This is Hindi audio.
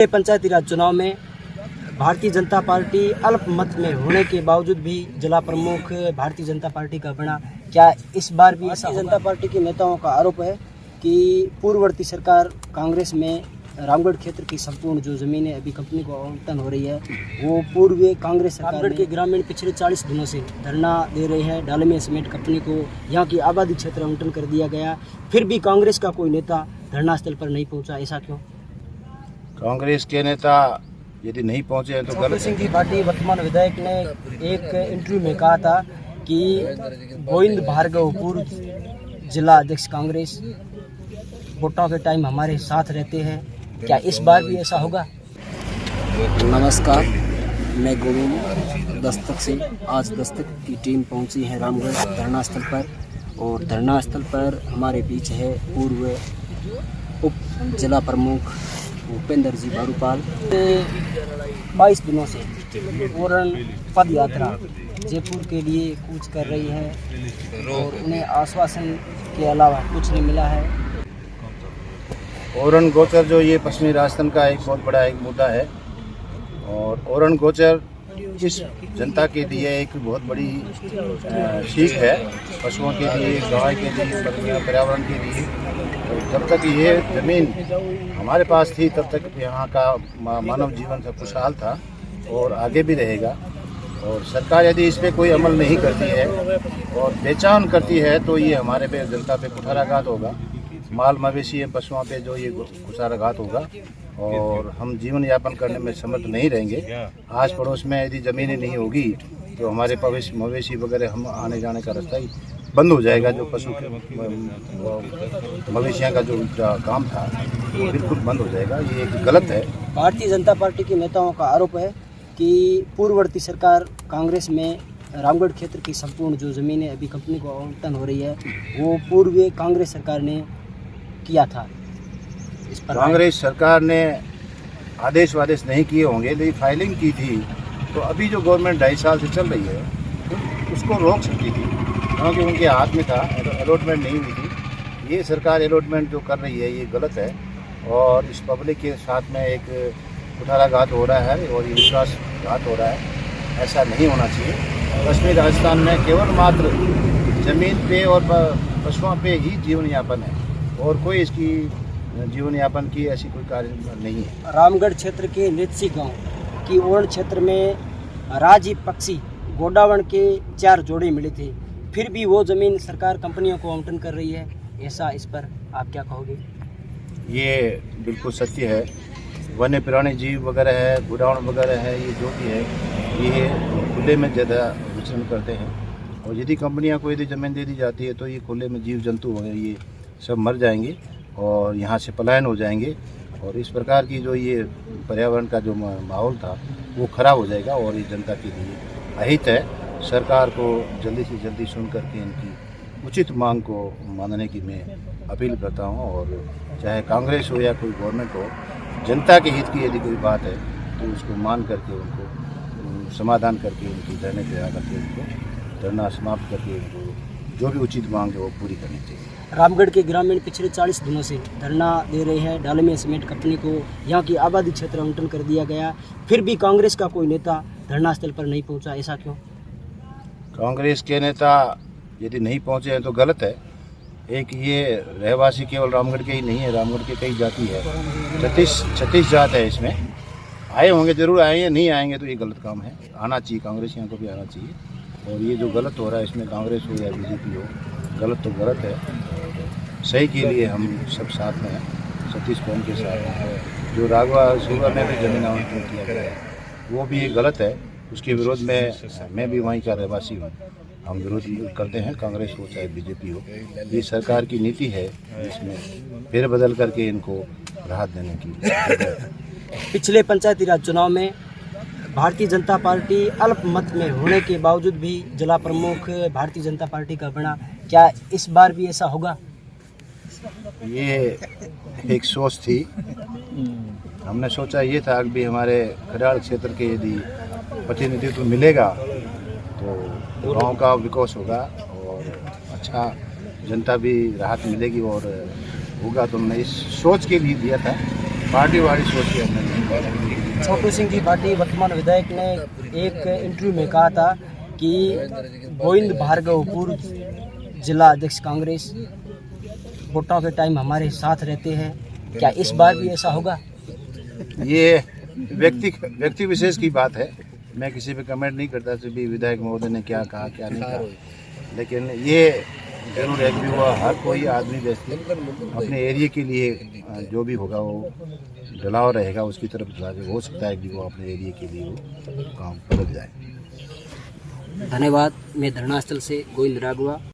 पंचायती राज चुनाव में भारतीय जनता पार्टी अल्पमत में होने के बावजूद भी जिला प्रमुख भारतीय जनता पार्टी का बना। क्या इस बार भी भारतीय जनता पार्टी के नेताओं का आरोप है कि पूर्ववर्ती सरकार कांग्रेस में रामगढ़ क्षेत्र की संपूर्ण जो ज़मीनें अभी कंपनी को आवंटन हो रही है वो पूर्व कांग्रेस सरकार के ग्रामीण पिछले 40 दिनों से धरना दे रहे हैं। डालमिया सीमेंट कंपनी को यहाँ की आबादी क्षेत्र आवंटन कर दिया गया, फिर भी कांग्रेस का कोई नेता धरना स्थल पर नहीं पहुँचा, ऐसा क्यों? कांग्रेस के नेता यदि नहीं पहुंचे हैं तो गलत सिंह की पार्टी वर्तमान विधायक ने एक इंटरव्यू में कहा था कि गोविंद भार्गव पूर्व जिला अध्यक्ष कांग्रेस वोटों के टाइम हमारे साथ रहते हैं, क्या इस बार भी ऐसा होगा? नमस्कार, मैं गोविंद दस्तक से। आज दस्तक की टीम पहुंची है रामगढ़ धरना स्थल पर और धरना स्थल पर हमारे बीच है पूर्व उप जिला प्रमुख भूपेंद्र जी बारूपाल। 22 दिनों से पूर्ण पद यात्रा जयपुर के लिए कूच कर रही है और उन्हें आश्वासन के अलावा कुछ नहीं मिला है। ओरण गोचर जो ये पश्चिमी राजस्थान का एक बहुत बड़ा एक मुद्दा है और ओरण गोचर इस जनता के लिए एक बहुत बड़ी सीख है, पशुओं के लिए, गाय के लिए, पर्यावरण के लिए। तो जब तक ये ज़मीन हमारे पास थी तब तक यहाँ का मानव जीवन सब खुशहाल था और आगे भी रहेगा। और सरकार यदि इस पर कोई अमल नहीं करती है और बेचान करती है तो ये हमारे पे जनता पे कुठाराघात होगा, माल मवेशी पशुओं पे जो ये कुठाराघात होगा और हम जीवन यापन करने में समर्थ नहीं रहेंगे। आस पड़ोस में यदि ज़मीनें नहीं होगी तो हमारे मवेशी वगैरह हम आने जाने का रास्ता ही बंद हो जाएगा। जो पशु मवेशियों का जो काम था वो बिल्कुल बंद हो जाएगा। ये एक गलत है। भारतीय जनता पार्टी के नेताओं का आरोप है कि पूर्ववर्ती सरकार कांग्रेस में रामगढ़ क्षेत्र की संपूर्ण जो ज़मीनें अभी कंपनी को आवंटन हो रही है वो पूर्व कांग्रेस सरकार ने किया था। इस पर कांग्रेस सरकार ने आदेश वादेश नहीं किए होंगे, लेकिन फाइलिंग की थी तो अभी जो गवर्नमेंट 2.5 साल से चल रही है उसको रोक सकती थी क्योंकि उनके हाथ में था, अलॉटमेंट नहीं हुई थी। ये सरकार अलॉटमेंट जो कर रही है ये गलत है और इस पब्लिक के साथ में एक कुठाराघात हो रहा है और ये विश्वासघात हो रहा है। ऐसा नहीं होना चाहिए। पश्चिमी राजस्थान में केवल मात्र ज़मीन पे और पशुओं पे ही जीवन यापन है और कोई इसकी जीवन यापन की ऐसी कोई कार्य नहीं है। रामगढ़ क्षेत्र के नृत्सी गांव की ओरण क्षेत्र में राजी पक्षी गोडावण के 4 जोड़े मिले थे, फिर भी वो ज़मीन सरकार कंपनियों को आवंटन कर रही है, ऐसा इस पर आप क्या कहोगे? ये बिल्कुल सत्य है। वन्य प्राणी जीव वगैरह है, गोडावण वगैरह है, ये जो भी है ये खुले में ज़्यादा विचरण करते हैं और यदि कंपनियां को यदि ज़मीन दे दी जाती है तो ये खुले में जीव जंतु वगैरह ये सब मर जाएंगे और यहाँ से पलायन हो जाएंगे और इस प्रकार की जो ये पर्यावरण का जो माहौल था वो ख़राब हो जाएगा और ये जनता के लिए अहित है। सरकार को जल्दी से जल्दी सुन करके इनकी उचित मांग को मानने की मैं अपील करता हूँ और चाहे कांग्रेस हो या कोई गवर्नमेंट हो, जनता के हित की यदि कोई बात है तो उसको मान करके उनको समाधान करके उनकी धरने पे आकर के उनको धरना समाप्त करके उनको जो भी उचित मांग है वो पूरी करनी चाहिए। रामगढ़ के ग्रामीण पिछले 40 दिनों से धरना दे रहे हैं। डालमिया सीमेंट कंपनी को यहाँ की आबादी क्षेत्र आवंटन कर दिया गया, फिर भी कांग्रेस का कोई नेता धरना स्थल पर नहीं पहुँचा, ऐसा क्यों? कांग्रेस के नेता यदि नहीं पहुँचे हैं तो गलत है। एक ये रहवासी केवल रामगढ़ के ही नहीं है, रामगढ़ के कई जाति है, 36 जात है। इसमें आए होंगे, जरूर आएंगे, नहीं आएंगे तो ये गलत काम है। आना चाहिए, कांग्रेसियों को भी आना चाहिए और ये जो गलत हो रहा है इसमें कांग्रेस हो या बीजेपी हो, गलत तो गलत है। सही के लिए हम सब साथ में हैं, सतीश कौन के साथ हैं। जो राघवा सूबा में भी जमीन आवंटन किया गया है वो भी गलत है, उसके विरोध में मैं भी वहीं का रहवासी हूँ। हम विरोध करते हैं, कांग्रेस हो चाहे बीजेपी हो। ये सरकार की नीति है इसमें फेरबदल करके इनको राहत देने की। पिछले पंचायती राज चुनाव में भारतीय जनता पार्टी अल्पमत में होने के बावजूद भी जिला प्रमुख भारतीय जनता पार्टी का बना। क्या इस बार भी ऐसा होगा? ये एक सोच थी। हमने सोचा ये था कि भी हमारे खड़ाड़ क्षेत्र के यदि प्रतिनिधित्व मिलेगा तो गांव का विकास होगा और अच्छा जनता भी राहत मिलेगी और होगा। तो हमने इस सोच के लिए दिया था पार्टी वाली सोच के हमने नहीं किया। छोटू सिंह जी भाटी वर्तमान विधायक ने एक इंटरव्यू में कहा था कि गोविंद भार्गव पूर्व जिला अध्यक्ष कांग्रेस वोटों के टाइम हमारे साथ रहते हैं, क्या इस बार भी ऐसा होगा? ये व्यक्ति विशेष की बात है, मैं किसी पे कमेंट नहीं करता कि विधायक महोदय ने क्या कहा क्या नहीं कहा, लेकिन ये जरूर है कि वो हर कोई आदमी व्यक्ति अपने एरिया के लिए जो भी होगा वो जलाव रहेगा, उसकी तरफ हो सकता है कि वो अपने एरिया के लिए वो काम बदल जाए। धन्यवाद। मैं धरना स्थल से गोविंद राघवा।